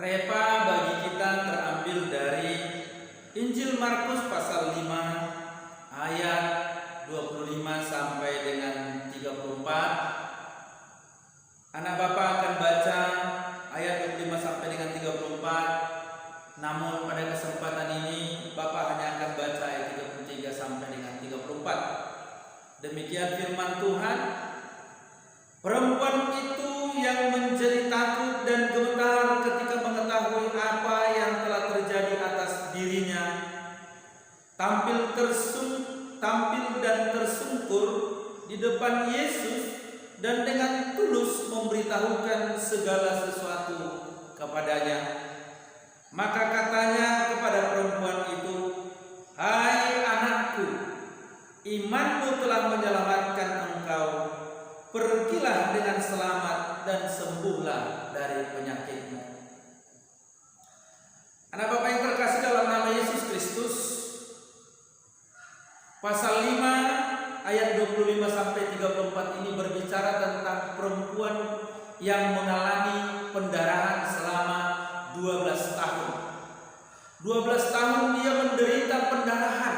Repa bagi kita terambil dari Injil Markus pasal 5 ayat 25 sampai dengan 34. Anak Bapak akan baca ayat 25 sampai dengan 34. Namun pada kesempatan ini Bapak hanya akan baca ayat 33 sampai dengan 34. Demikian firman Tuhan. Perempuan itu yang menjadi takut dan gemetar ketika mengetahui apa yang telah terjadi atas dirinya, tampil dan tersungkur di depan Yesus dan dengan tulus memberitahukan segala sesuatu kepadanya. Maka katanya kepada perempuan itu, "Hai anakku, imanmu telah menyelamatkan engkau. Pergilah dengan selamat dan sembuhlah dari penyakitmu." Anak Bapak yang terkasih dalam nama Yesus Kristus, pasal 5 ayat 25 sampai 34 ini berbicara tentang perempuan yang mengalami pendarahan selama 12 tahun. 12 tahun dia menderita pendarahan.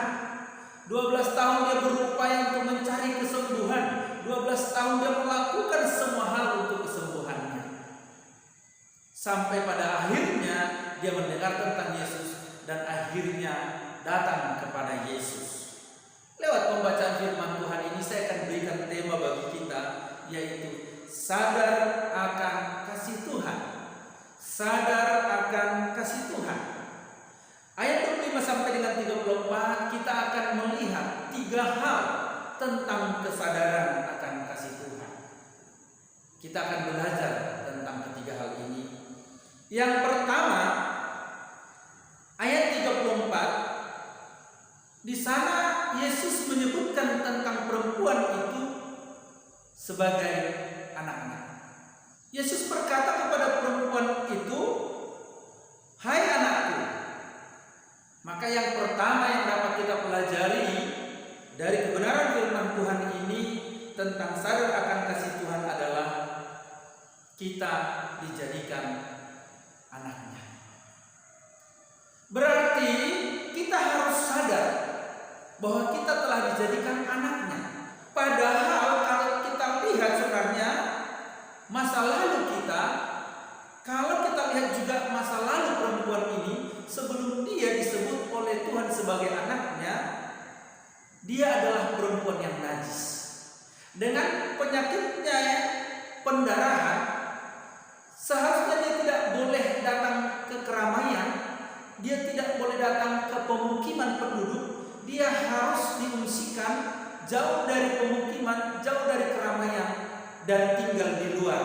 12 tahun dia berupaya untuk mencari kesembuhan. 12 tahun dia melakukan semua hal untuk kesembuhannya. Sampai pada akhirnya dia mendengar tentang Yesus dan akhirnya datang kepada Yesus. Lewat pembacaan firman Tuhan ini saya akan berikan tema bagi kita, yaitu sadar akan kasih Tuhan. Sadar akan kasih Tuhan. Ayat 25 sampai dengan 34 kita akan melihat 3 hal tentang kesadaran akan kasih Tuhan. Kita akan belajar tentang ketiga hal ini. Yang pertama, ayat 34, di sana Yesus menyebutkan tentang perempuan itu sebagai anaknya. Yesus berkata kepada perempuan itu, "Hai anakku." Maka yang pertama yang dapat kita pelajari dari kebenaran firman Tuhan ini tentang sadar akan kasih Tuhan adalah kita dijadikan anaknya. Berarti kita harus sadar bahwa kita telah dijadikan anaknya. Padahal kalau kita lihat sebenarnya masa lalu kita, kalau kita lihat juga masa lalu perempuan ini, sebelum dia disebut oleh Tuhan sebagai anaknya, dia adalah perempuan yang najis. Dengan penyakitnya pendarahan, seharusnya dia tidak boleh datang ke keramaian, dia tidak boleh datang ke pemukiman penduduk, dia harus diungsikan jauh dari pemukiman, jauh dari keramaian, dan tinggal di luar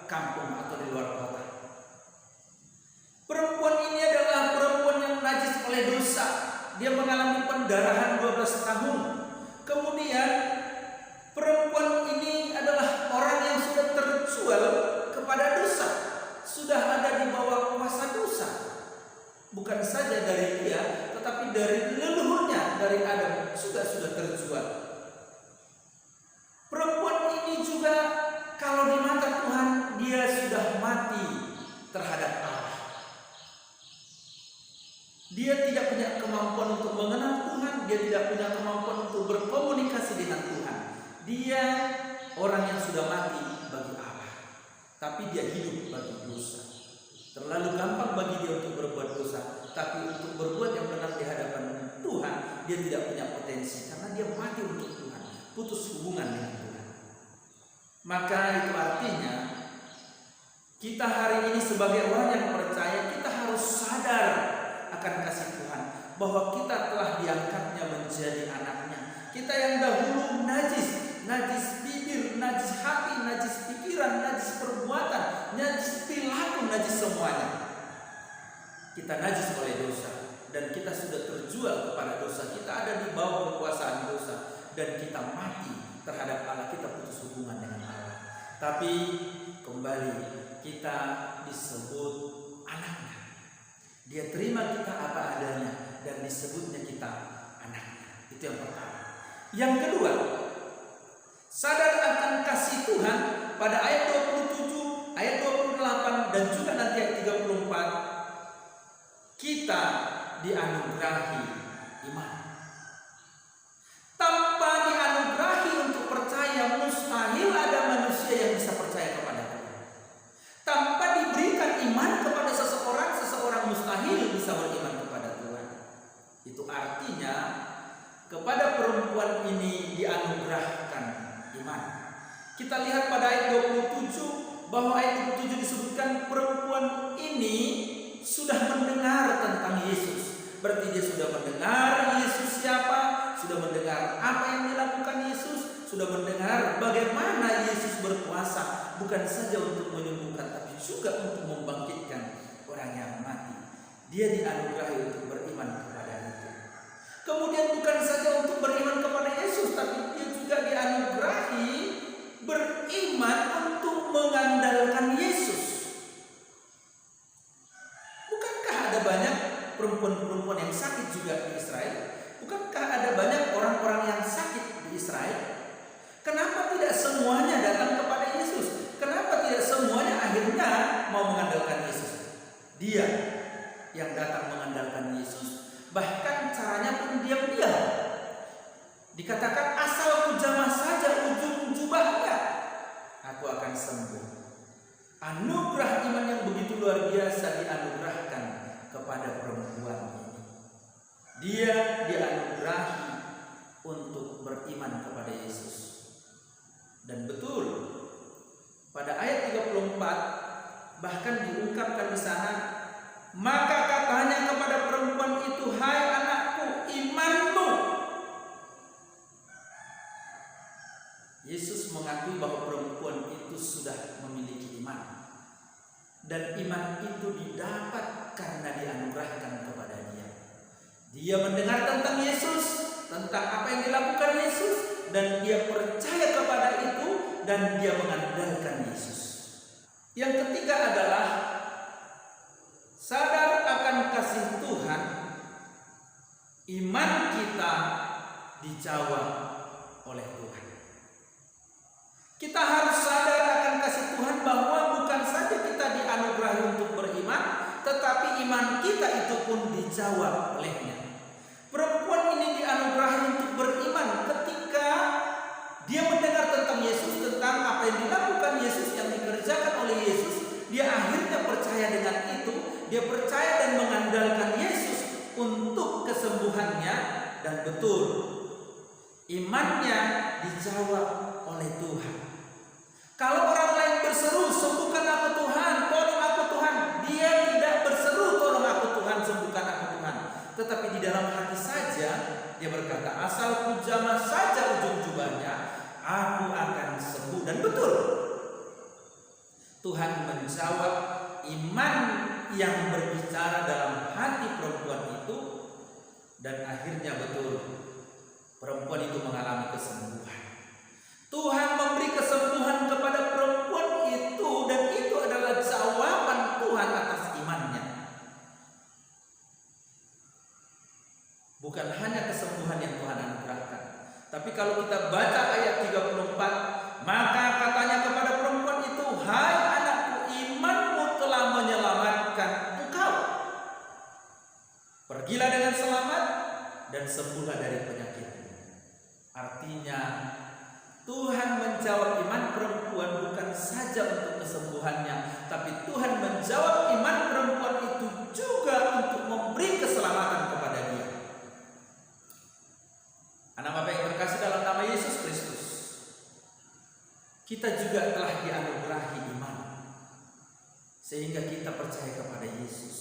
kampung atau di luar kota. Perempuan ini adalah perempuan yang najis oleh dosa. Dia mengalami pendarahan 12 tahun. Kemudian perempuan ini adalah orang yang sudah terjual kepada dosa, sudah ada di bawah kuasa dosa. Bukan saja dari dia, tetapi dari leluhurnya, dari Adam sudah terjual. Perempuan ini juga kalau di mata Tuhan dia sudah mati terhadap Allah. Dia tidak punya kemampuan untuk mengenal Tuhan, dia tidak punya kemampuan untuk berkomunikasi dengan Tuhan. Dia orang yang sudah mati bagi Allah, tapi dia hidup bagi dosa. Terlalu gampang bagi dia untuk berbuat dosa, tapi untuk berbuat yang benar di hadapan Tuhan, dia tidak punya potensi karena dia mati untuk Tuhan, putus hubungan dengan Tuhan. Maka itu artinya kita hari ini sebagai orang yang percaya, kita harus sadar akan kasih Tuhan, bahwa kita telah diangkatnya menjadi anaknya. Kita yang dahulu najis bibir, najis hati, najis pikiran, najis perbuatan, najis perilaku, najis semuanya. Kita najis oleh dosa dan kita sudah terjual kepada dosa. Kita ada di bawah kekuasaan dosa dan kita mati terhadap Allah, kita putus hubungan dengan Allah. Tapi kembali kita disebut anaknya. Dia terima kita apa adanya dan disebutnya kita anaknya. Itu yang pertama. Yang kedua, sadar akan kasih Tuhan pada ayat 27, ayat 28 dan juga nanti ayat 34 dianugerahi iman. Tanpa dianugerahi untuk percaya, mustahil ada manusia yang bisa percaya kepada Tuhan. Tanpa diberikan iman kepada seseorang, seseorang mustahil bisa beriman kepada Tuhan. Itu artinya kepada perempuan ini dianugerahkan iman. Kita lihat pada ayat 27, bahwa ayat 27 disebutkan perempuan ini sudah mendengar tentang Yesus. Berarti dia sudah mendengar Yesus siapa, sudah mendengar apa yang dilakukan Yesus, sudah mendengar bagaimana Yesus berkuasa, bukan saja untuk menyembuhkan, tapi juga untuk membangkitkan orang yang mati. Dia dianugerahi untuk beriman kepada itu. Kemudian bukan saja untuk beriman kepada Yesus, tapi dia juga dianugerahi beriman untuk mengandalkan Yesus. Bukankah ada banyak perempuan-perempuan yang sakit juga di Israel? Bukankah ada banyak orang-orang yang sakit di Israel? Kenapa tidak semuanya datang kepada Yesus? Kenapa tidak semuanya akhirnya mau mengandalkan Yesus? Dia yang datang mengandalkan Yesus, bahkan caranya pun diam-diam. Dikatakan, asal ku jamah saja ujung jubahnya, aku akan sembuh. Anugerah iman yang begitu luar biasa dianugerahkan kepada perempuan ini. Dia dianugerahi untuk beriman kepada Yesus. Dan betul, pada ayat 34 bahkan diungkapkan di sana, maka katanya kepada perempuan itu, hai anakku, imanmu. Yesus mengakui bahwa perempuan itu sudah memiliki iman. Dan iman itu didapat karena dianugerahkan kepada dia. Dia mendengar tentang Yesus, tentang apa yang dilakukan Yesus, dan dia percaya kepada itu, dan dia mengandalkan Yesus. Yang ketiga adalah sadar akan kasih Tuhan. Iman kita dijawab oleh Tuhan. Kita harus sadar akan kasih Tuhan bahwa bukan saja kita dianugerahi untuk beriman, tetapi iman kita itu pun dijawab olehnya. Perempuan ini dianugerahi untuk beriman ketika dia mendengar tentang Yesus, tentang apa yang dilakukan Yesus, yang dikerjakan oleh Yesus. Dia akhirnya percaya dengan itu. Dia percaya dan mengandalkan Yesus untuk kesembuhannya. Dan betul, imannya dijawab oleh Tuhan. Kalau orang lain berseru, sembuhkan aku Tuhan, tolong aku Tuhan, dia tidak berseru, tolong aku Tuhan, sembuhkan aku Tuhan. Tetapi di dalam hati saja dia berkata, asal ku jamah saja ujung jubahnya, aku akan sembuh. Dan betul, Tuhan menjawab iman yang berbicara dalam hati perempuan itu. Dan akhirnya betul, perempuan itu mengalami kesembuhan. Tuhan memberi kesembuhan kepada perempuan itu, dan itu adalah jawaban Tuhan atas imannya. Bukan hanya kesembuhan yang Tuhan anugerahkan, tapi kalau kita baca ayat 34, maka katanya kepada perempuan itu, hai anakku, imanmu telah menyelamatkan engkau. Pergilah dengan selamat dan sembuhlah dari penyakitmu. Artinya, Tuhan menjawab iman perempuan bukan saja untuk kesembuhannya, tapi Tuhan menjawab iman perempuan itu juga untuk memberi keselamatan kepada dia. Anak Bapak yang terkasih dalam nama Yesus Kristus, kita juga telah dianugerahi iman sehingga kita percaya kepada Yesus.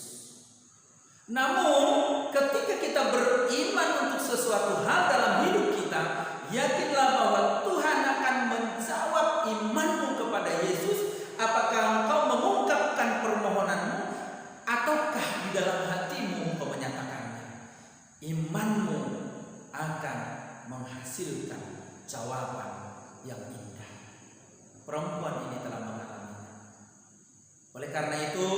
Namun ketika kita beriman untuk sesuatu hal dalam hidup kita, yakinlah bahwa Tuhan akan menjawab imanmu kepada Yesus. Apakah engkau mengungkapkan permohonanmu, ataukah di dalam hatimu engkau menyatakannya? Imanmu akan menghasilkan jawaban yang indah. Perempuan ini telah mengalaminya. Oleh karena itu,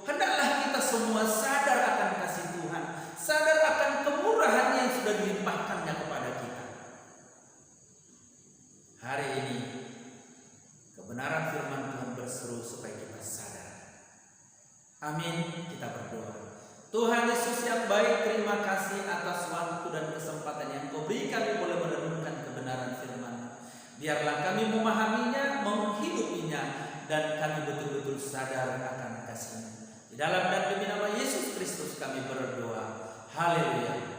hendaklah kita semua sadar akan kasih Tuhan, sadar akan kemurahan yang sudah dilimpahkannya kepada kita. Hari ini kebenaran firman Tuhan berseru supaya kita sadar. Amin. Kita berdoa. Tuhan Yesus yang yang baik, terima kasih atas waktu dan kesempatan yang Kau beri kami boleh merenungkan kebenaran firman. Biarlah kami memahaminya, menghidupinya, dan kami betul-betul sadar akan kasih-Mu. Di dalam dan demi nama Yesus Kristus kami berdoa. Haleluya.